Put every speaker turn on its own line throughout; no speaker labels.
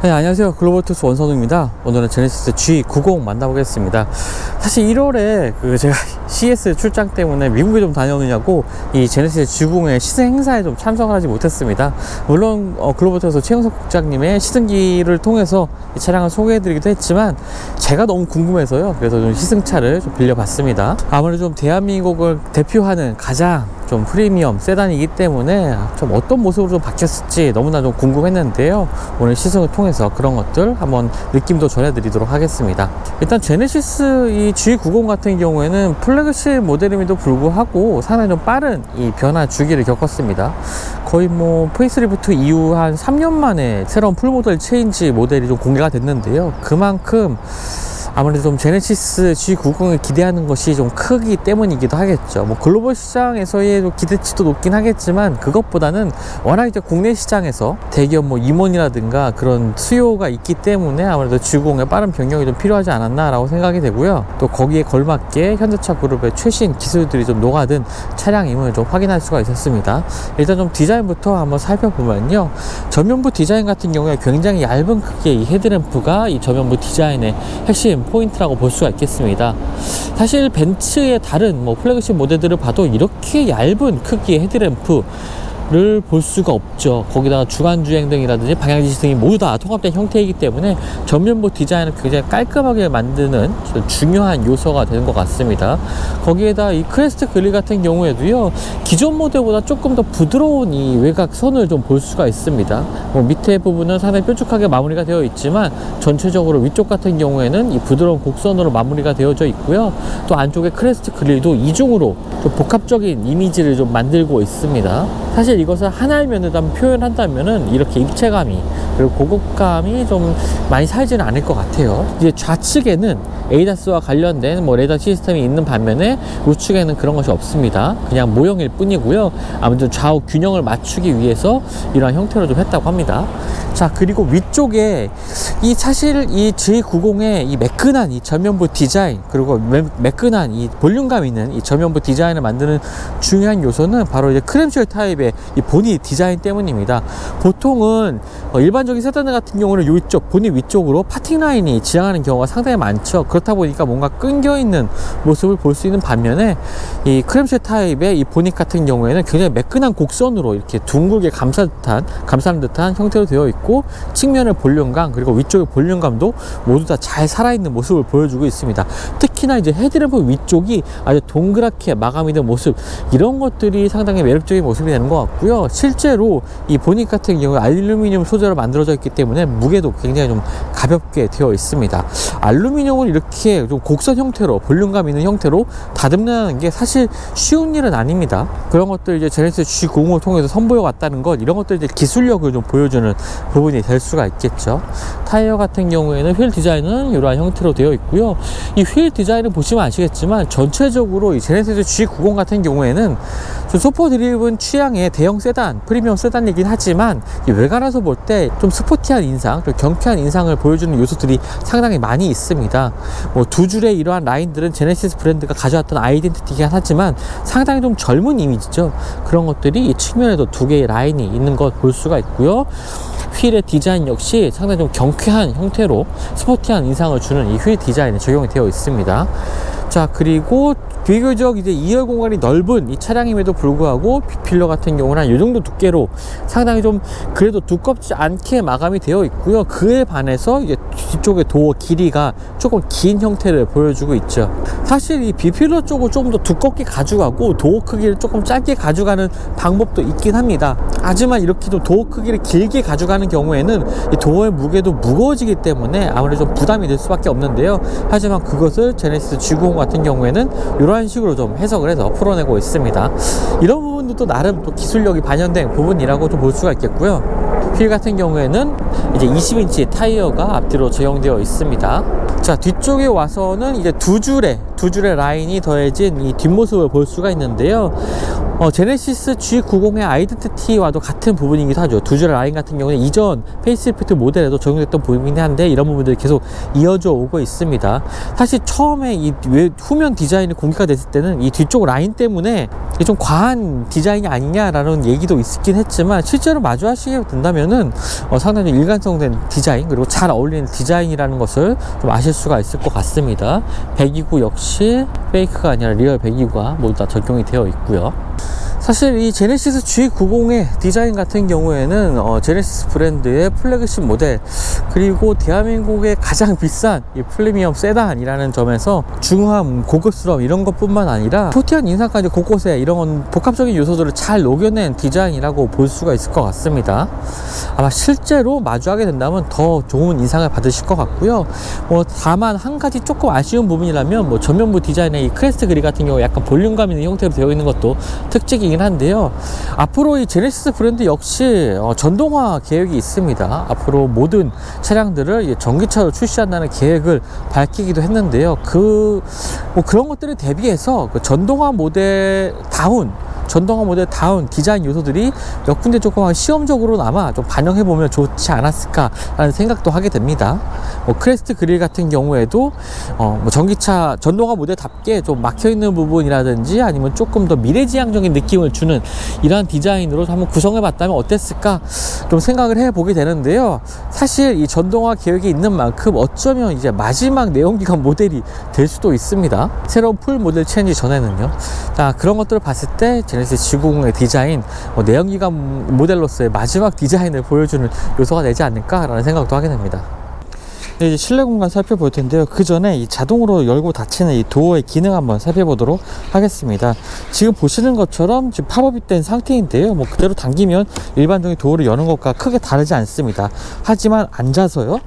네, 안녕하세요. 글로벌투스 원선우입니다. 오늘은 제네시스 G90 만나보겠습니다. 사실 1월에 제가 CS 출장 때문에 미국에 좀 다녀오느냐고 이 제네시스 G90의 시승 행사에 좀 참석을 하지 못했습니다. 물론 글로벌투스 최영석 국장님의 시승기를 통해서 이 차량을 소개해드리기도 했지만 제가 너무 궁금해서요. 그래서 좀 시승차를 좀 빌려봤습니다. 아무래도 좀 대한민국을 대표하는 가장 좀 프리미엄 세단이기 때문에 좀 어떤 모습으로 좀 바뀌었을지 너무나 좀 궁금했는데요. 오늘 시승을 통해서 그런 것들 한번 느낌도 전해드리도록 하겠습니다. 일단 제네시스 이 G90 같은 경우에는 플래그십 모델임에도 불구하고 상당히 좀 빠른 이 변화 주기를 겪었습니다. 거의 페이스리프트 이후 한 3년 만에 새로운 풀모델 체인지 모델이 좀 공개가 됐는데요. 그만큼 아무래도 좀 제네시스 G90을 기대하는 것이 좀 크기 때문이기도 하겠죠. 글로벌 시장에서의 기대치도 높긴 하겠지만 그것보다는 워낙 이제 국내 시장에서 대기업 임원이라든가 그런 수요가 있기 때문에 아무래도 G90의 빠른 변경이 좀 필요하지 않았나라고 생각이 되고요. 또 거기에 걸맞게 현대차 그룹의 최신 기술들이 좀 녹아든 차량임을 좀 확인할 수가 있었습니다. 일단 좀 디자인부터 한번 살펴보면요. 전면부 디자인 같은 경우에 굉장히 얇은 크기의 이 헤드램프가 이 전면부 디자인의 핵심 포인트라고 볼 수가 있겠습니다. 사실 벤츠의 다른 플래그십 모델들을 봐도 이렇게 얇은 크기의 헤드램프를 볼 수가 없죠. 거기다가 주간주행 등이라든지 방향지시 등이 모두 다 통합된 형태이기 때문에 전면부 디자인을 굉장히 깔끔하게 만드는 중요한 요소가 되는 것 같습니다. 거기에다 이 크레스트 그릴 같은 경우에도요, 기존 모델보다 조금 더 부드러운 이 외곽선을 좀 볼 수가 있습니다. 밑에 부분은 상당히 뾰족하게 마무리가 되어 있지만 전체적으로 위쪽 같은 경우에는 이 부드러운 곡선으로 마무리가 되어져 있고요. 또 안쪽에 크레스트 그릴도 이중으로 좀 복합적인 이미지를 좀 만들고 있습니다. 사실 이것을 하나의 면으로 표현한다면은 이렇게 입체감이 그리고 고급감이 좀 많이 살지는 않을 것 같아요. 이제 좌측에는 ADAS와 관련된 레이더 시스템이 있는 반면에 우측에는 그런 것이 없습니다. 그냥 모형일 뿐이고요. 아무튼 좌우 균형을 맞추기 위해서 이러한 형태로 좀 했다고 합니다. 자, 그리고 위쪽에 사실 이 G90의 이 매끈한 이 전면부 디자인, 그리고 매끈한 이 볼륨감 있는 이 전면부 디자인을 만드는 중요한 요소는 바로 이제 크램쉘 타입의 이 보닛 디자인 때문입니다. 보통은 일반적인 세단 같은 경우는 이쪽 보닛 위쪽으로 파팅 라인이 지향하는 경우가 상당히 많죠. 그렇다 보니까 뭔가 끊겨 있는 모습을 볼 수 있는 반면에 이 크램쉘 타입의 이 보닛 같은 경우에는 굉장히 매끈한 곡선으로 이렇게 둥글게 감싸는 듯한 형태로 되어 있고, 측면의 볼륨감 그리고 위쪽의 볼륨감도 모두 다 잘 살아있는 모습을 보여주고 있습니다. 특히나 이제 헤드램프 위쪽이 아주 동그랗게 마감이 된 모습, 이런 것들이 상당히 매력적인 모습이 되는 것 같고요. 실제로 이 보닛 같은 경우에 알루미늄 소재로 만들어져 있기 때문에 무게도 굉장히 좀 가볍게 되어 있습니다. 알루미늄을 이렇게 좀 곡선 형태로 볼륨감 있는 형태로 다듬는 게 사실 쉬운 일은 아닙니다. 그런 것들 이제 제네시스 G90을 통해서 선보여 왔다는 것, 이런 것들 이제 기술력을 좀 보여주는 부분이 될 수가 있겠죠. 타이어 같은 경우에는 휠 디자인은 이러한 형태로 되어 있고요. 이 휠 디자인을 보시면 아시겠지만 전체적으로 이 제네시스 G90 같은 경우에는 좀 소포 드리븐 취향의 대형 세단, 프리미엄 세단이긴 하지만 이 외관에서 볼 때 좀 스포티한 인상, 좀 경쾌한 인상을 보여주는 요소들이 상당히 많이 있습니다. 두 줄의 이러한 라인들은 제네시스 브랜드가 가져왔던 아이덴티티이긴 하지만 상당히 좀 젊은 이미지죠. 그런 것들이 이 측면에도 두 개의 라인이 있는 것 볼 수가 있고요. 휠의 디자인 역시 상당히 좀 경쾌한 형태로 스포티한 인상을 주는 이 휠 디자인에 적용이 되어 있습니다. 자, 그리고 비교적 이제 2열 공간이 넓은 이 차량임에도 불구하고 B필러 같은 경우는 이 정도 두께로 상당히 좀 그래도 두껍지 않게 마감이 되어 있고요. 그에 반해서 이제 뒤쪽의 도어 길이가 조금 긴 형태를 보여주고 있죠. 사실 이 B필러 쪽을 조금 더 두껍게 가져가고 도어 크기를 조금 짧게 가져가는 방법도 있긴 합니다. 하지만 이렇게 좀 도어 크기를 길게 가져가는 경우에는 이 도어의 무게도 무거워지기 때문에 아무래도 좀 부담이 될 수밖에 없는데요. 하지만 그것을 제네시스 G90 같은 경우에는 이런 식으로 좀 해석을 해서 풀어내고 있습니다. 이런 부분도 또 나름 또 기술력이 반영된 부분이라고 좀 볼 수가 있겠고요. 휠 같은 경우에는 이제 20인치 타이어가 앞뒤로 적용되어 있습니다. 자, 뒤쪽에 와서는 이제 두 줄의 라인이 더해진 이 뒷모습을 볼 수가 있는데요. 제네시스 G90의 아이덴티티와도 같은 부분이기도 하죠. 두 줄의 라인 같은 경우는 이전 페이스리프트 모델에도 적용됐던 부분이긴 한데 이런 부분들이 계속 이어져 오고 있습니다. 사실 처음에 이 후면 디자인이 공개가 됐을 때는 이 뒤쪽 라인 때문에 좀 과한 디자인이 아니냐라는 얘기도 있긴 했지만 실제로 마주하시게 된다면은 상당히 일관성된 디자인 그리고 잘 어울리는 디자인이라는 것을 좀 아실 수가 있을 것 같습니다. 배기구 역시 페이크가 아니라 리얼 배기구가 모두 다 적용이 되어 있고요. 사실 이 제네시스 G90의 디자인 같은 경우에는 제네시스 브랜드의 플래그십 모델 그리고 대한민국의 가장 비싼 이 프리미엄 세단이라는 점에서 중후함, 고급스러움 이런 것뿐만 아니라 토티한 인상까지 곳곳에 이런 복합적인 요소들을 잘 녹여낸 디자인이라고 볼 수가 있을 것 같습니다. 아마 실제로 마주하게 된다면 더 좋은 인상을 받으실 것 같고요. 다만 한 가지 조금 아쉬운 부분이라면 전면부 디자인의 이 크레스트 그릴 같은 경우 약간 볼륨감 있는 형태로 되어 있는 것도 특징이긴 한데요. 앞으로 이 제네시스 브랜드 역시 전동화 계획이 있습니다. 앞으로 모든 차량들을 전기차로 출시한다는 계획을 밝히기도 했는데요. 그런 것들에 대비해서 전동화 모델다운 디자인 요소들이 몇 군데 조금 시험적으로나마 좀 반영해보면 좋지 않았을까라는 생각도 하게 됩니다. 크레스트 그릴 같은 경우에도 전기차 전동화 모델답게 좀 막혀있는 부분이라든지 아니면 조금 더 미래지향적인 느낌을 주는 이러한 디자인으로 한번 구성해봤다면 어땠을까 좀 생각을 해보게 되는데요. 사실 이 전동화 계획이 있는 만큼 어쩌면 이제 마지막 내연기관 모델이 될 수도 있습니다. 새로운 풀 모델 체인지 전에는요. 자, 그런 것들을 봤을 때 제네시스 G90의 디자인 내연기관 모델로서의 마지막 디자인을 보여주는 요소가 되지 않을까라는 생각도 하게 됩니다. 이제 실내 공간 살펴볼 텐데요. 그 전에 이 자동으로 열고 닫히는 이 도어의 기능 한번 살펴보도록 하겠습니다. 지금 보시는 것처럼 지금 팝업이 된 상태인데요. 그대로 당기면 일반적인 도어를 여는 것과 크게 다르지 않습니다. 하지만 앉아서요.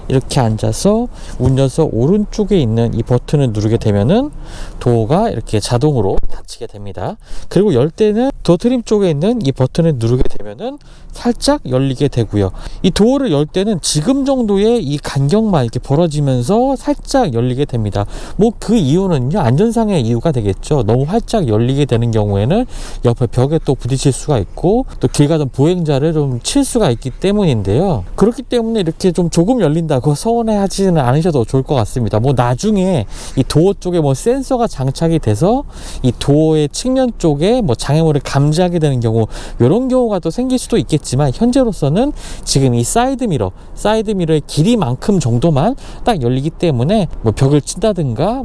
이렇게 앉아서 운전석 오른쪽에 있는 이 버튼을 누르게 되면은 도어가 이렇게 자동으로 닫히게 됩니다. 그리고 열 때는 도어 트림 쪽에 있는 이 버튼을 누르게 되면은 살짝 열리게 되고요. 이 도어를 열 때는 지금 정도의 이 간격만 이렇게 벌어지면서 살짝 열리게 됩니다. 그 이유는요, 안전상의 이유가 되겠죠. 너무 활짝 열리게 되는 경우에는 옆에 벽에 또 부딪힐 수가 있고 또 길 가던 보행자를 좀 칠 수가 있기 때문인데요. 그렇기 때문에 이렇게 좀 조금 열린다고 서운해하지는 않으셔도 좋을 것 같습니다. 나중에 이 도어 쪽에 센서가 장착이 돼서 이 도어의 측면 쪽에 장애물을 감지하게 되는 경우, 이런 경우가 또 생길 수도 있겠지만 현재로서는 지금 이 사이드 미러의 길이만큼 정도만 딱 열리기 때문에 벽을 친다든가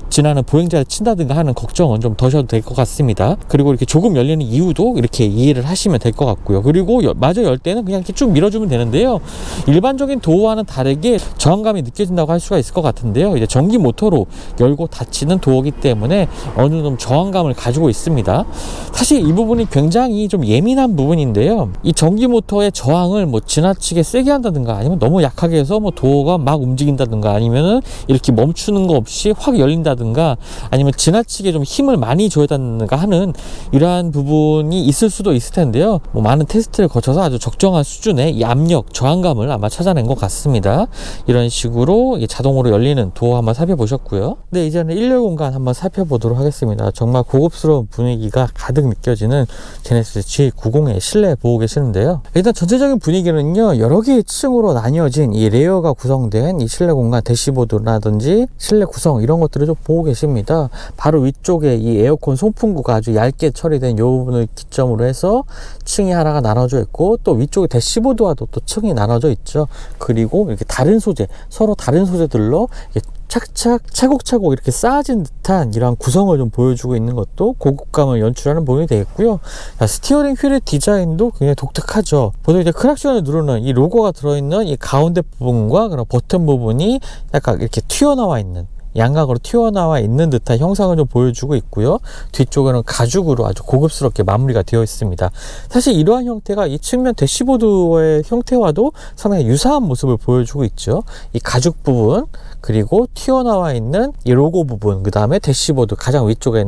지나는 보행자를 친다든가 하는 걱정은 좀 덜셔도 될 것 같습니다. 그리고 이렇게 조금 열리는 이유도 이렇게 이해를 하시면 될 것 같고요. 그리고 마저 열 때는 그냥 이렇게 쭉 밀어주면 되는데요. 일반적인 도어와는 다르게 저항감이 느껴진다고 할 수가 있을 것 같은데요. 이제 전기 모터로 열고 닫히는 도어이기 때문에 어느 정도 저항감을 가지고 있습니다. 사실 이 부분이 굉장히 좀 예민한 부분인데요. 이 전기 모터의 저항을 지나치게 세게 한다든가 아니면 너무 약하게 해서 도어가 막 움직인다든가 아니면은 이렇게 멈추는 거 없이 확 열린다든가 아니면 지나치게 좀 힘을 많이 줘야 된다든가 하는 이러한 부분이 있을 수도 있을 텐데요. 많은 테스트를 거쳐서 아주 적정한 수준의 이 압력, 저항감을 아마 찾아낸 것 같습니다. 이런 식으로 자동으로 열리는 도어 한번 살펴보셨고요. 네, 이제는 일렬 공간 한번 살펴보도록 하겠습니다. 정말 고급스러운 분위기가 가득 느껴지는 제네시스 G90의 실내 보고 계시는데요. 일단 전체적인 분위기는요, 여러 개의 층으로 나뉘어진 이 레이어가 구성된 이 실내 공간 대시보드라든지 실내 구성 이런 것들을 좀 보고 계십니다. 바로 위쪽에 이 에어컨 송풍구가 아주 얇게 처리된 이 부분을 기점으로 해서 층이 하나가 나눠져 있고 또 위쪽에 대시보드와도 또 층이 나눠져 있죠. 그리고 이렇게 서로 다른 소재들로 차곡차곡 이렇게 쌓아진 듯한 이런 구성을 좀 보여주고 있는 것도 고급감을 연출하는 부분이 되겠고요. 스티어링 휠의 디자인도 굉장히 독특하죠. 보통 이제 크락션을 누르는 이 로고가 들어있는 이 가운데 부분과 그런 버튼 부분이 약간 이렇게 양각으로 튀어나와 있는 듯한 형상을 좀 보여주고 있고요. 뒤쪽에는 가죽으로 아주 고급스럽게 마무리가 되어 있습니다. 사실 이러한 형태가 이 측면 대시보드의 형태와도 상당히 유사한 모습을 보여주고 있죠. 이 가죽 부분, 그리고 튀어나와 있는 이 로고 부분, 그 다음에 대시보드 가장 위쪽에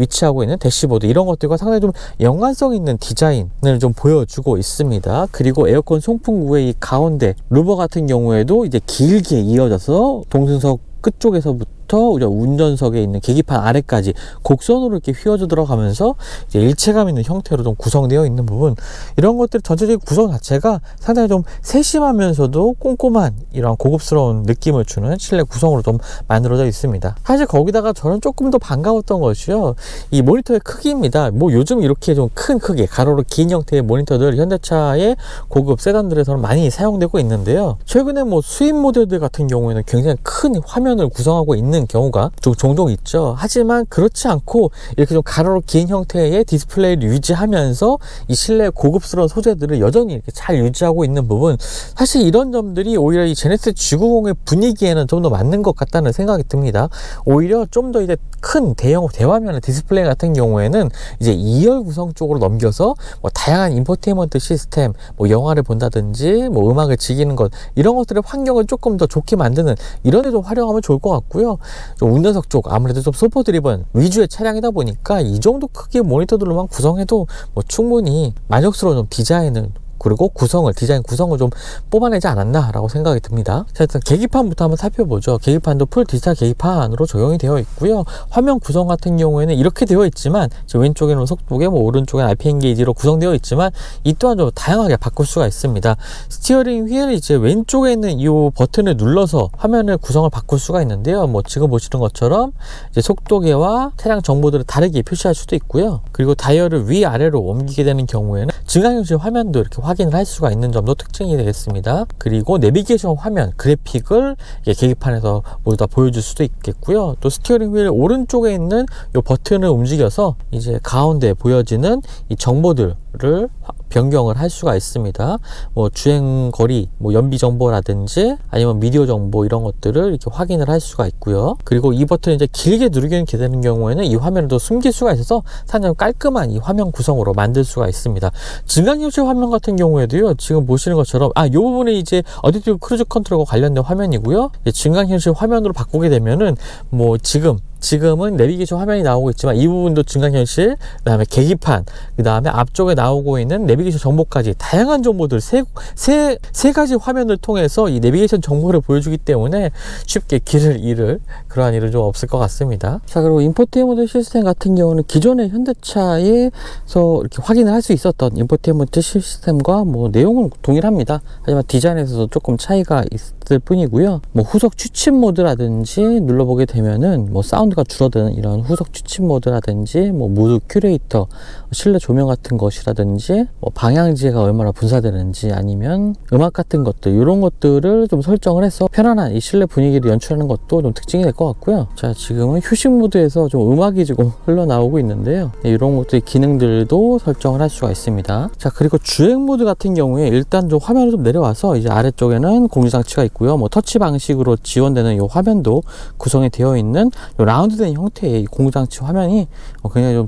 위치하고 있는 대시보드, 이런 것들과 상당히 좀 연관성 있는 디자인을 좀 보여주고 있습니다. 그리고 에어컨 송풍구의 이 가운데 루버 같은 경우에도 이제 길게 이어져서 동승석 끝쪽에서부터 앞부터 우리가 운전석에 있는 계기판 아래까지 곡선으로 이렇게 휘어져 들어가면서 이제 일체감 있는 형태로 좀 구성되어 있는 부분, 이런 것들 전체적인 구성 자체가 상당히 좀 세심하면서도 꼼꼼한 이런 고급스러운 느낌을 주는 실내 구성으로 좀 만들어져 있습니다. 사실 거기다가 저는 조금 더 반가웠던 것이요, 이 모니터의 크기입니다. 뭐 요즘 이렇게 좀 큰 크기, 가로로 긴 형태의 모니터들 현대차의 고급 세단들에서는 많이 사용되고 있는데요. 최근에 뭐 수입 모델들 같은 경우에는 굉장히 큰 화면을 구성하고 있는 경우가 좀 종종 있죠. 하지만 그렇지 않고 이렇게 좀 가로로 긴 형태의 디스플레이를 유지하면서 이 실내 고급스러운 소재들을 여전히 이렇게 잘 유지하고 있는 부분, 사실 이런 점들이 오히려 이 제네시스 G90의 분위기에는 좀 더 맞는 것 같다는 생각이 듭니다. 오히려 좀 더 이제 큰 대형 대화면의 디스플레이 같은 경우에는 이제 2열 구성 쪽으로 넘겨서 뭐 다양한 인포테인먼트 시스템, 뭐 영화를 본다든지 뭐 음악을 즐기는 것, 이런 것들의 환경을 조금 더 좋게 만드는 이런 데 좀 활용하면 좋을 것 같고요. 좀 운전석 쪽 아무래도 좀 소포 드리븐 위주의 차량이다 보니까 이 정도 크기의 모니터들로만 구성해도 뭐 충분히 만족스러운 좀 디자인을, 그리고 디자인 구성을 좀 뽑아내지 않았나 라고 생각이 듭니다. 자, 일단 계기판부터 한번 살펴보죠. 계기판도 풀 디지털 계기판으로 적용이 되어 있고요. 화면 구성 같은 경우에는 이렇게 되어 있지만, 왼쪽에는 속도계, 뭐 오른쪽에는 RPM 게이지로 구성되어 있지만 이 또한 좀 다양하게 바꿀 수가 있습니다. 스티어링 휠 이제 왼쪽에 있는 이 버튼을 눌러서 화면의 구성을 바꿀 수가 있는데요. 뭐 지금 보시는 것처럼 이제 속도계와 차량 정보들을 다르게 표시할 수도 있고요. 그리고 다이얼을 위아래로 옮기게 되는 경우에는 증강현실 화면도 이렇게 확인을 할 수가 있는 점도 특징이 되겠습니다. 그리고 내비게이션 화면, 그래픽을 계기판에서 모두 다 보여줄 수도 있겠고요. 또 스티어링 휠 오른쪽에 있는 이 버튼을 움직여서 이제 가운데 보여지는 이 정보들을 변경을 할 수가 있습니다. 뭐 주행 거리, 뭐 연비 정보라든지 아니면 미디어 정보, 이런 것들을 이렇게 확인을 할 수가 있고요. 그리고 이 버튼을 이제 길게 누르게 되는 경우에는 이 화면을 또 숨길 수가 있어서 상당히 깔끔한 이 화면 구성으로 만들 수가 있습니다. 증강현실 화면 같은 경우에도요, 지금 보시는 것처럼 이 부분이 이제 어댑티브 크루즈 컨트롤과 관련된 화면이고요. 증강현실 화면으로 바꾸게 되면은 뭐 지금은 내비게이션 화면이 나오고 있지만 이 부분도 증강현실, 그 다음에 계기판, 그 다음에 앞쪽에 나오고 있는 내비게이션 정보까지 다양한 정보들 세 가지 화면을 통해서 이 내비게이션 정보를 보여주기 때문에 쉽게 길을 잃을 그러한 일은 좀 없을 것 같습니다. 자, 그리고 인포테인먼트 시스템 같은 경우는 기존의 현대차에서 이렇게 확인을 할 수 있었던 인포테인먼트 시스템과 뭐 내용은 동일합니다. 하지만 디자인에서도 조금 차이가 있을 뿐이고요. 뭐 후속 취침 모드라든지 눌러보게 되면은 뭐 사운드가 줄어드는 이런 후속 취침 모드라든지 뭐 무드 큐레이터, 실내 조명 같은 것이라든지 뭐 방향지가 얼마나 분사되는지, 아니면 음악 같은 것들, 이런 것들을 좀 설정을 해서 편안한 이 실내 분위기를 연출하는 것도 좀 특징이 될 것 같고요. 자, 지금은 휴식 모드에서 좀 음악이 지금 흘러나오고 있는데요. 이런 것들의 기능들도 설정을 할 수가 있습니다. 자, 그리고 주행 모드 같은 경우에 일단 좀 화면을 좀 내려와서 이제 아래쪽에는 공유장치가 있고요. 뭐 터치 방식으로 지원되는 이 화면도 구성이 되어 있는 라운드된 형태의 공유장치 화면이 굉장히 좀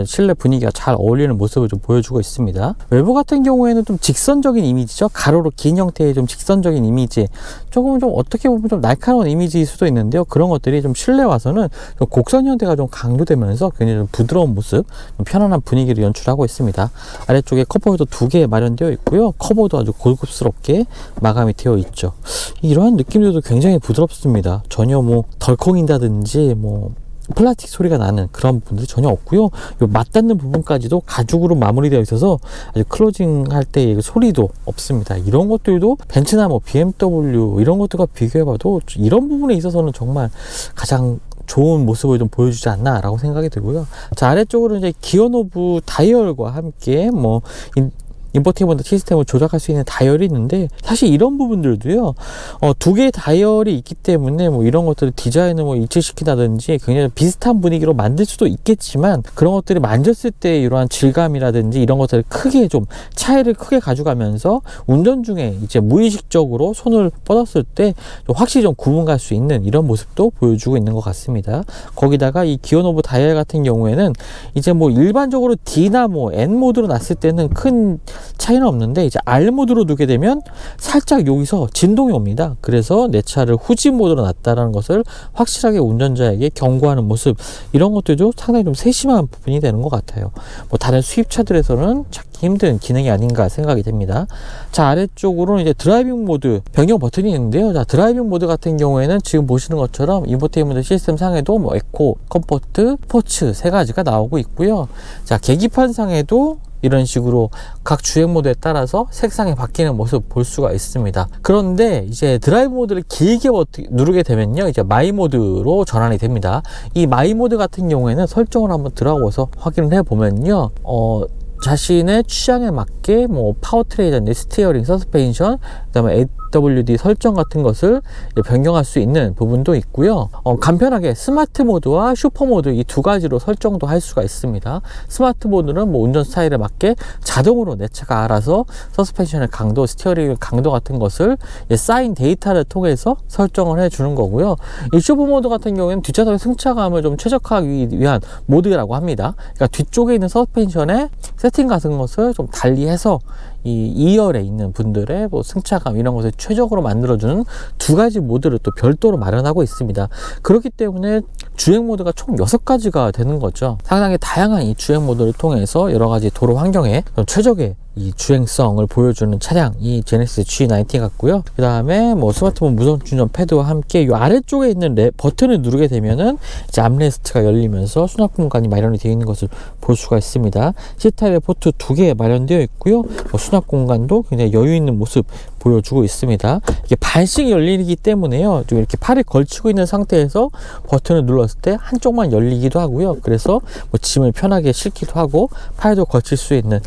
실내 분위기가 잘 어울리는 모습을 좀 보여주고 있습니다. 외부 같은 경우에는 좀 직선적인 이미지죠. 가로로 긴 형태의 좀 직선적인 이미지, 조금 좀 어떻게 보면 좀 날카로운 이미지일 수도 있는데요. 그런 것들이 좀 실내 와서는 좀 곡선 형태가 좀 강조되면서 굉장히 좀 부드러운 모습, 좀 편안한 분위기를 연출하고 있습니다. 아래쪽에 컵홀더 2개 마련되어 있고요. 커버도 아주 고급스럽게 마감이 되어 있죠. 이러한 느낌들도 굉장히 부드럽습니다. 전혀 뭐 덜컹인다든지 뭐 플라스틱 소리가 나는 그런 부분들이 전혀 없고요. 요 맞닿는 부분까지도 가죽으로 마무리되어 있어서 아주 클로징 할 때 소리도 없습니다. 이런 것들도 벤츠나 뭐 BMW 이런 것들과 비교해봐도 이런 부분에 있어서는 정말 가장 좋은 모습을 좀 보여주지 않나 라고 생각이 들고요. 자, 아래쪽으로 이제 기어 노브 다이얼과 함께 뭐 인포테인먼트 시스템을 조작할 수 있는 다이얼이 있는데, 사실 이런 부분들도요, 두 개의 다이얼이 있기 때문에 뭐 이런 것들을 디자인을 뭐 일치시킨다든지 굉장히 비슷한 분위기로 만들 수도 있겠지만, 그런 것들이 만졌을 때 이러한 질감이라든지 이런 것들을 차이를 크게 가져가면서 운전 중에 이제 무의식적으로 손을 뻗었을 때 확실히 좀 구분할 수 있는 이런 모습도 보여주고 있는 것 같습니다. 거기다가 이 기어노브 다이얼 같은 경우에는 이제 뭐 일반적으로 D나 뭐 N 모드로 놨을 때는 큰 차이는 없는데 이제 R 모드로 두게 되면 살짝 여기서 진동이 옵니다. 그래서 내 차를 후진 모드로 놨다라는 것을 확실하게 운전자에게 경고하는 모습, 이런 것들도 상당히 좀 세심한 부분이 되는 것 같아요. 뭐 다른 수입차들에서는 찾기 힘든 기능이 아닌가 생각이 됩니다. 자, 아래쪽으로는 이제 드라이빙 모드 변경 버튼이 있는데요. 자, 드라이빙 모드 같은 경우에는 지금 보시는 것처럼 인포테인먼트 시스템 상에도 뭐 에코, 컴포트, 스포츠 세 가지가 나오고 있고요. 자, 계기판 상에도 이런 식으로 각 주행 모드에 따라서 색상이 바뀌는 모습 볼 수가 있습니다. 그런데 이제 드라이브 모드를 길게 누르게 되면요, 이제 마이 모드로 전환이 됩니다. 이 마이 모드 같은 경우에는 설정을 한번 들어가서 확인을 해 보면요, 자신의 취향에 맞게 뭐 파워트레인, 스티어링, 서스펜션, 그다음에 AWD 설정 같은 것을 변경할 수 있는 부분도 있고요. 간편하게 스마트 모드와 슈퍼 모드 이 두 가지로 설정도 할 수가 있습니다. 스마트 모드는 뭐 운전 스타일에 맞게 자동으로 내 차가 알아서 서스펜션의 강도, 스티어링의 강도 같은 것을 쌓인 데이터를 통해서 설정을 해주는 거고요. 이 슈퍼 모드 같은 경우에는 뒷좌석의 승차감을 좀 최적화하기 위한 모드라고 합니다. 그러니까 뒤쪽에 있는 서스펜션의 세팅 같은 것을 좀 달리해서 이 2열에 있는 분들의 뭐 승차감 이런 것을 최적으로 만들어주는 두 가지 모드를 또 별도로 마련하고 있습니다. 그렇기 때문에 주행 모드가 총 6가지가 되는 거죠. 상당히 다양한 이 주행 모드를 통해서 여러 가지 도로 환경에 최적의 이 주행성을 보여주는 차량이 제네시스 G90 같고요. 그 다음에 뭐 스마트폰 무선 충전 패드와 함께 이 아래쪽에 있는 버튼을 누르게 되면은 이제 암레스트가 열리면서 수납 공간이 마련이 되어 있는 것을 볼 수가 있습니다. C타입의 포트 2개 마련되어 있고요. 수납 공간도 굉장히 여유 있는 모습 보여주고 있습니다. 이게 반씩 열리기 때문에요, 좀 이렇게 팔을 걸치고 있는 상태에서 버튼을 눌렀을 때 한쪽만 열리기도 하고요. 그래서 뭐 짐을 편하게 싣기도 하고 팔도 걸칠 수 있는,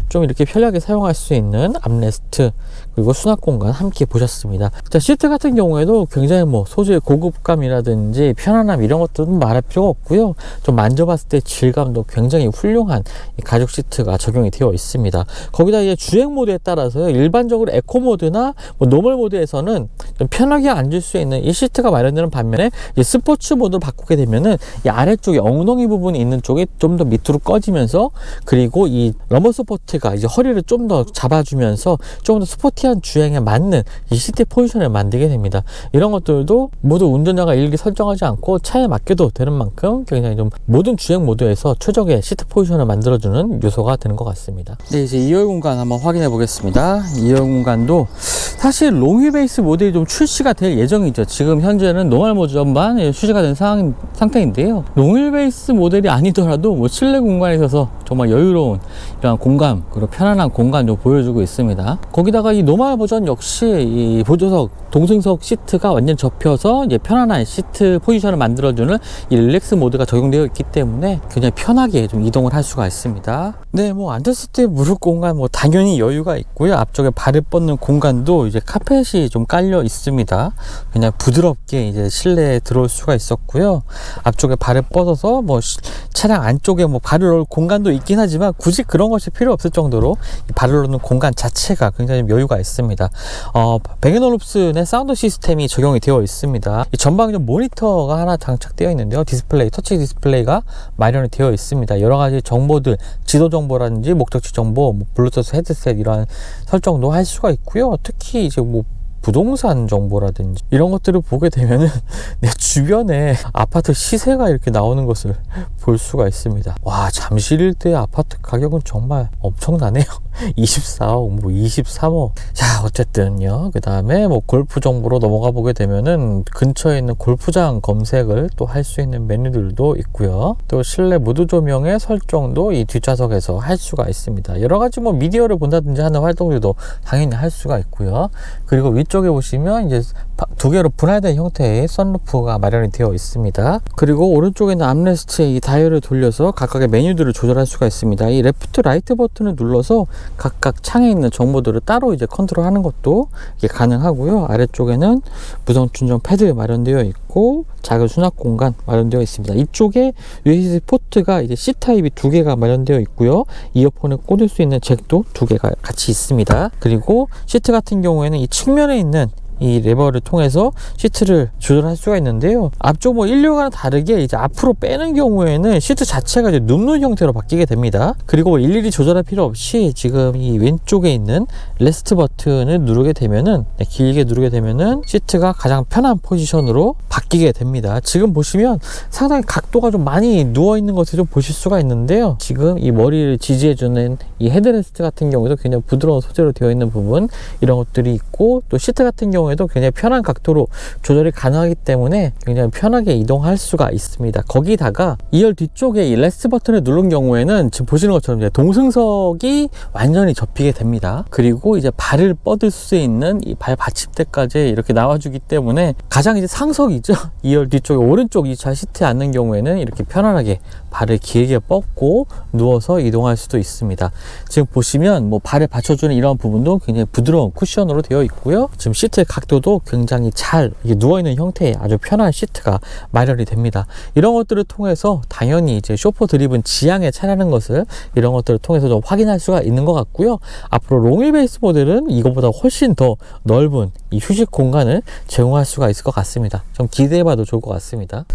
좀 이렇게 편하게 사용할 수 있는 암레스트, 그리고 수납 공간 함께 보셨습니다. 자, 시트 같은 경우에도 굉장히 뭐 소재의 고급감이라든지 편안함 이런 것들은 말할 필요가 없고요. 좀 만져봤을 때 질감도 굉장히 훌륭한 이 가죽 시트가 적용이 되어 있습니다. 거기다 이제 주행 모드에 따라서요, 일반적으로 에코 모드나 뭐 노멀 모드에서는 좀 편하게 앉을 수 있는 이 시트가 마련되는 반면에 이제 스포츠 모드로 바꾸게 되면은 이 아래쪽에 엉덩이 부분이 있는 쪽이 좀 더 밑으로 꺼지면서, 그리고 이 러머 서포트가 이제 허리를 좀 더 잡아주면서 좀 더 스포티한 주행에 맞는 이 시트 포지션을 만들게 됩니다. 이런 것들도 모두 운전자가 일일이 설정하지 않고 차에 맡겨도 되는 만큼 굉장히 좀 모든 주행 모드에서 최적의 시트 포지션을 만들어주는 요소가 되는 것 같습니다. 네, 이제 2열 공간 한번 확인해 보겠습니다. 2열 공간도 사실 롱휠 베이스 모델이 좀 출시가 될 예정이죠. 지금 현재는 노멀 모드만 출시가 된 상태인데요. 롱휠 베이스 모델이 아니더라도 뭐 실내 공간에 있어서 정말 여유로운 이런 공간, 그리고 편안한 공간 좀 보여주고 있습니다. 거기다가 이 노멀 버전 역시 이 보조석, 동승석 시트가 완전 접혀서 이제 편안한 시트 포지션을 만들어주는 이 릴렉스 모드가 적용되어 있기 때문에 굉장히 편하게 좀 이동을 할 수가 있습니다. 네, 뭐 앉았을 때 무릎 공간 뭐 당연히 여유가 있고요. 앞쪽에 발을 뻗는 공간도 이제 카펫이 좀 깔려 있습니다. 그냥 부드럽게 이제 실내에 들어올 수가 있었고요. 앞쪽에 발을 뻗어서 뭐 차량 안쪽에 뭐 발을 넣을 공간도 있긴 하지만 굳이 그런 것이 필요 없을 정도로 발을 넣는 공간 자체가 굉장히 여유가 있습니다. 베겐올룹슨의 사운드 시스템이 적용이 되어 있습니다. 이 전방에 모니터가 하나 장착되어 있는데요. 디스플레이, 터치 디스플레이가 마련이 되어 있습니다. 여러 가지 정보들, 지도 정보라든지 목적지 정보, 뭐 블루투스 헤드셋 이런 설정도 할 수가 있고요. 특히 이제 뭐 부동산 정보라든지 이런 것들을 보게 되면은 내 주변에 아파트 시세가 이렇게 나오는 것을 볼 수가 있습니다. 와, 잠실 일대 아파트 가격은 정말 엄청나네요. 24억, 뭐 23억. 자, 어쨌든요. 그 다음에 뭐 골프 정보로 넘어가 보게 되면은 근처에 있는 골프장 검색을 또 할 수 있는 메뉴들도 있고요. 또 실내 무드 조명의 설정도 이 뒷좌석에서 할 수가 있습니다. 여러 가지 뭐 미디어를 본다든지 하는 활동들도 당연히 할 수가 있고요. 그리고 위쪽에 보시면 이제 두 개로 분할된 형태의 선루프가 마련이 되어 있습니다. 그리고 오른쪽에 있는 암레스트의 이 다이얼을 돌려서 각각의 메뉴들을 조절할 수가 있습니다. 이 레프트 라이트 버튼을 눌러서 각각 창에 있는 정보들을 따로 이제 컨트롤하는 것도 이게 가능하고요. 아래쪽에는 무선 충전 패드 마련되어 있고 작은 수납 공간 마련되어 있습니다. 이쪽에 USB 포트가 이제 C 타입이 2개가 마련되어 있고요. 이어폰을 꽂을 수 있는 잭도 2개가 같이 있습니다. 그리고 시트 같은 경우에는 이 측면에 있는 이 레버를 통해서 시트를 조절할 수가 있는데요. 앞쪽 뭐 1륜과는 다르게 이제 앞으로 빼는 경우에는 시트 자체가 이제 눕는 형태로 바뀌게 됩니다. 그리고 일일이 조절할 필요 없이 지금 이 왼쪽에 있는 레스트 버튼을 누르게 되면은, 길게 누르게 되면은 시트가 가장 편한 포지션으로 바뀌게 됩니다. 지금 보시면 상당히 각도가 좀 많이 누워 있는 것을 좀 보실 수가 있는데요. 지금 이 머리를 지지해주는 이 헤드레스트 같은 경우에도 굉장히 부드러운 소재로 되어 있는 부분, 이런 것들이 있고, 또 시트 같은 경우에도 굉장히 편한 각도로 조절이 가능하기 때문에 굉장히 편하게 이동할 수가 있습니다. 거기다가 2열 뒤쪽에 이 레스트 버튼을 누른 경우에는 지금 보시는 것처럼 이제 동승석이 완전히 접히게 됩니다. 그리고 이제 발을 뻗을 수 있는 이 발 받침대까지 이렇게 나와주기 때문에 가장 이제 상석이죠. 2열 뒤쪽에 오른쪽 2차 시트에 앉는 경우에는 이렇게 편안하게 발을 길게 뻗고 누워서 이동할 수도 있습니다. 지금 보시면 뭐 발을 받쳐주는 이런 부분도 굉장히 부드러운 쿠션으로 되어 있고요. 지금 시트의 각도도 굉장히 잘 누워있는 형태의 아주 편한 시트가 마련이 됩니다. 이런 것들을 통해서 당연히 이제 쇼퍼 드리븐 지향에 차라는 것을 이런 것들을 통해서 좀 확인할 수가 있는 것 같고요. 앞으로 롱휠베이스 모델은 이거보다 훨씬 더 넓은 이 휴식 공간을 제공할 수가 있을 것 같습니다. 좀 기대해봐도 좋을 것 같습니다.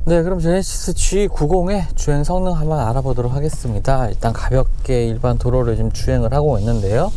네, 그럼 제네시스 G90의 주행 성능 한번 알아보도록 하겠습니다. 일단 가볍게 일반 도로를 지금 주행을 하고 있는데요.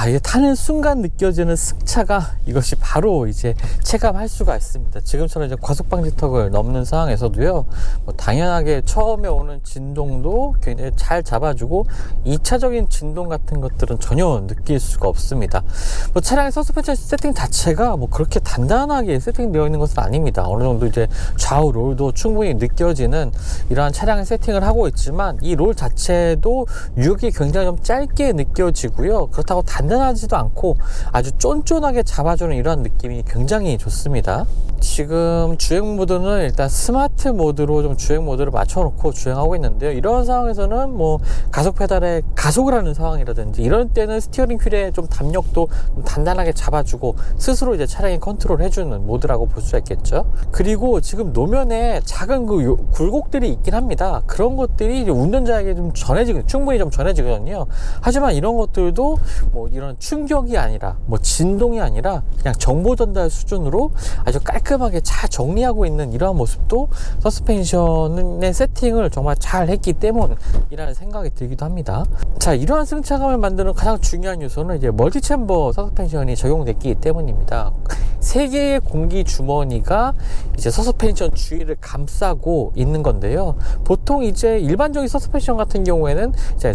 이게 타는 순간 느껴지는 승차가 이것이 바로 이제 체감할 수가 있습니다. 지금처럼 이제 과속방지턱을 넘는 상황에서도요, 뭐 당연하게 처음에 오는 진동도 굉장히 잘 잡아주고 2차적인 진동 같은 것들은 전혀 느낄 수가 없습니다. 뭐 차량의 서스펜션 세팅 자체가 뭐 그렇게 단단하게 세팅되어 있는 것은 아닙니다. 어느 정도 이제 좌우 롤도 충분히 느껴지는 이러한 차량의 세팅을 하고 있지만, 이 롤 자체도 유격이 굉장히 좀 짧게 느껴지고요. 그렇다고 단단하지도 않고 아주 쫀쫀하게 잡아주는 이런 느낌이 굉장히 좋습니다. 지금 주행 모드는 일단 스마트 모드로 좀 주행 모드를 맞춰놓고 주행하고 있는데요. 이런 상황에서는 뭐 가속 페달에 가속을 하는 상황이라든지 이런 때는 스티어링 휠의 좀 담력도 좀 단단하게 잡아주고 스스로 이제 차량이 컨트롤 해주는 모드라고 볼 수가 있겠죠. 그리고 지금 노면에 작은 그 굴곡들이 있긴 합니다. 그런 것들이 이제 운전자에게 좀 충분히 좀 전해지거든요. 하지만 이런 것들도 뭐 이런 충격이 아니라 뭐 진동이 아니라 그냥 정보 전달 수준으로 아주 깔끔하게 잘 정리하고 있는 이러한 모습도 서스펜션의 세팅을 정말 잘 했기 때문이라는 생각이 들기도 합니다. 자, 이러한 승차감을 만드는 가장 중요한 요소는 이제 멀티챔버 서스펜션이 적용됐기 때문입니다. 3개의 공기 주머니가 이제 서스펜션 주위를 감싸고 있는 건데요. 보통 이제 일반적인 서스펜션 같은 경우에는 이제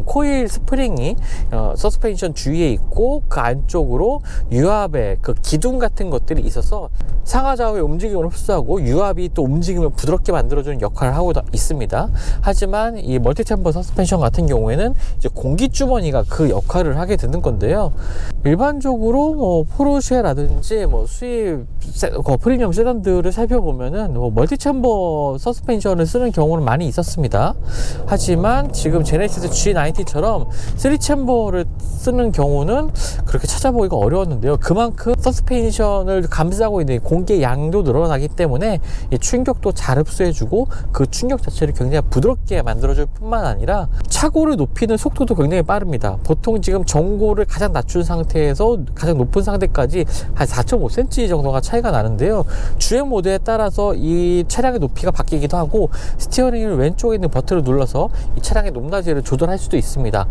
코일 스프링이 서스펜션 주위에 있고, 그 안쪽으로 유압의 그 기둥 같은 것들이 있어서 상하좌우의 움직임을 흡수하고 유압이 또 움직임을 부드럽게 만들어주는 역할을 하고 있습니다. 하지만 이 멀티챔버 서스펜션 같은 경우에는 이제 공기주머니가 그 역할을 하게 되는 건데요. 일반적으로 뭐 포르쉐라든지 뭐 수입 프리미엄 세단들을 살펴보면은 뭐 멀티챔버 서스펜션을 쓰는 경우는 많이 있었습니다. 하지만 지금 제네시스 G90처럼 3챔버를 쓰는 경우는 그렇게 찾아보기가 어려웠는데요. 그만큼 서스펜션을 감싸고 있는 공기의 양도 늘어나기 때문에 이 충격도 잘 흡수해주고 그 충격 자체를 굉장히 부드럽게 만들어줄 뿐만 아니라 차고를 높이는 속도도 굉장히 빠릅니다. 보통 지금 정고를 가장 낮춘 상태에서 가장 높은 상태까지 한 4.5cm 정도가 차이가 나는데요. 주행 모드에 따라서 이 차량의 높이가 바뀌기도 하고, 스티어링을 왼쪽에 있는 버튼을 눌러서 이 차량의 높낮이를 조절할 수도 있습니다.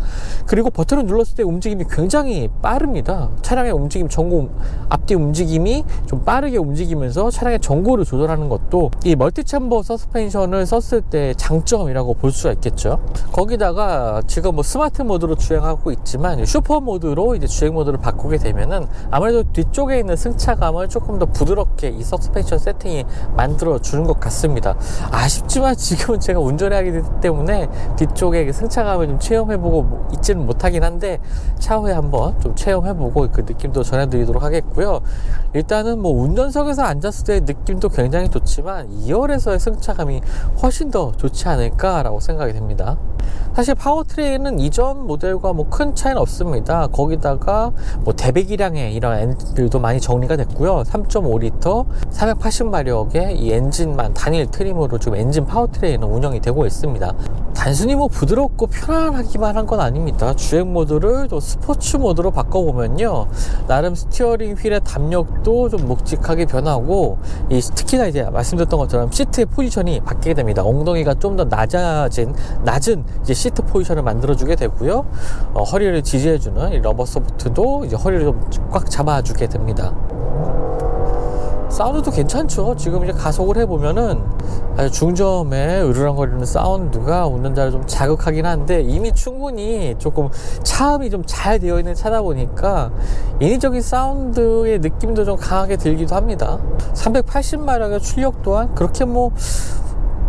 그리고 버튼을 눌렀을 때 움직임이 굉장히 빠릅니다. 차량의 움직임, 전고 앞뒤 움직임이 좀 빠르게 움직이면서 차량의 전고를 조절하는 것도 이 멀티챔버 서스펜션을 썼을 때 장점이라고 볼 수가 있겠죠. 거기다가 지금 뭐 스마트 모드로 주행하고 있지만 슈퍼 모드로 이제 주행 모드를 바꾸게 되면은 아무래도 뒤쪽에 있는 승차감을 조금 더 부드럽게 이 서스펜션 세팅이 만들어 주는 것 같습니다. 아쉽지만 지금은 제가 운전을 하기 때문에 뒤쪽에 승차감을 좀 체험해보고 있지는 못하긴 한데, 차후에 한번 좀 체험해보고 그 느낌도 전해드리도록 하겠고요. 일단은 뭐 운전석에서 앉았을 때의 느낌도 굉장히 좋지만 2열에서의 승차감이 훨씬 더 좋지 않을까라고 생각이 됩니다. 사실 파워트레인은 이전 모델과 뭐 큰 차이는 없습니다. 거기다가 뭐 대배기량의 이런 엔진들도 많이 정리가 됐고요. 3.5L 480마력의 이 엔진만 단일 트림으로 지금 엔진 파워트레인은 운영이 되고 있습니다. 단순히 뭐 부드럽고 편안하기만 한 건 아닙니다. 주행 모드를 또 스포츠 모드로 바꿔보면요, 나름 스티어링 휠의 담력도 좀 묵직하게 변하고, 특히나 이제 말씀드렸던 것처럼 시트의 포지션이 바뀌게 됩니다. 엉덩이가 좀 더 낮은 이제 시트 포지션을 만들어주게 되고요. 허리를 지지해주는 이 러버 소프트도 이제 허리를 좀 꽉 잡아주게 됩니다. 사운드도 괜찮죠. 지금 이제 가속을 해보면은 아주 중저음의 으르렁거리는 사운드가 운전자를 좀 자극하긴 한데, 이미 충분히 조금 차음이 좀 잘 되어 있는 차다 보니까 인위적인 사운드의 느낌도 좀 강하게 들기도 합니다. 380마력의 출력 또한 그렇게 뭐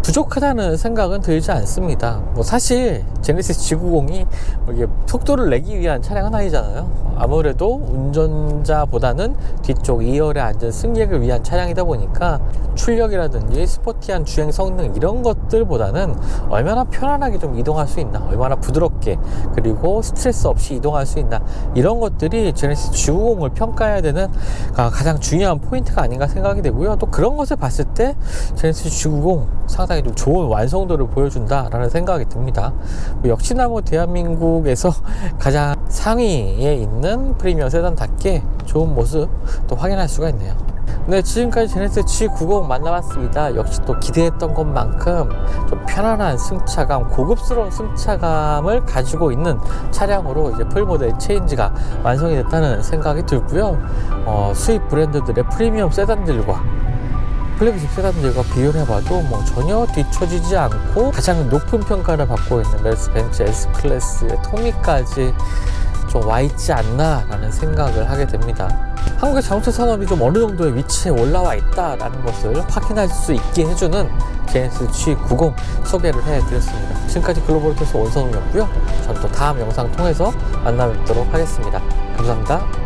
부족하다는 생각은 들지 않습니다. 뭐 사실 제네시스 G90이 이게 속도를 내기 위한 차량은 아니잖아요. 아무래도 운전자보다는 뒤쪽 2열에 앉은 승객을 위한 차량이다 보니까 출력이라든지 스포티한 주행 성능 이런 것들보다는 얼마나 편안하게 좀 이동할 수 있나, 얼마나 부드럽게 그리고 스트레스 없이 이동할 수 있나, 이런 것들이 제네시스 G90을 평가해야 되는 가장 중요한 포인트가 아닌가 생각이 되고요. 또 그런 것을 봤을 때 제네시스 G90 상당히 좀 좋은 완성도를 보여준다라는 생각이 듭니다. 역시나 뭐 대한민국에서 가장 상위에 있는 프리미엄 세단답게 좋은 모습 또 확인할 수가 있네요. 네, 지금까지 제네시스 G90 만나봤습니다. 역시 또 기대했던 것만큼 좀 편안한 승차감, 고급스러운 승차감을 가지고 있는 차량으로 이제 풀모델 체인지가 완성이 됐다는 생각이 들고요. 수입 브랜드들의 프리미엄 세단들과 플래그십 세단들과 비교를 해봐도 뭐 전혀 뒤처지지 않고 가장 높은 평가를 받고 있는 메르스 벤츠 S클래스의 토미까지 좀 와있지 않나 라는 생각을 하게 됩니다. 한국의 자동차 산업이 좀 어느 정도의 위치에 올라와 있다라는 것을 확인할 수 있게 해주는 제네시스 G90 소개를 해드렸습니다. 지금까지 글로벌 토스 원선웅이었고요. 전 또 다음 영상 통해서 만나 뵙도록 하겠습니다. 감사합니다.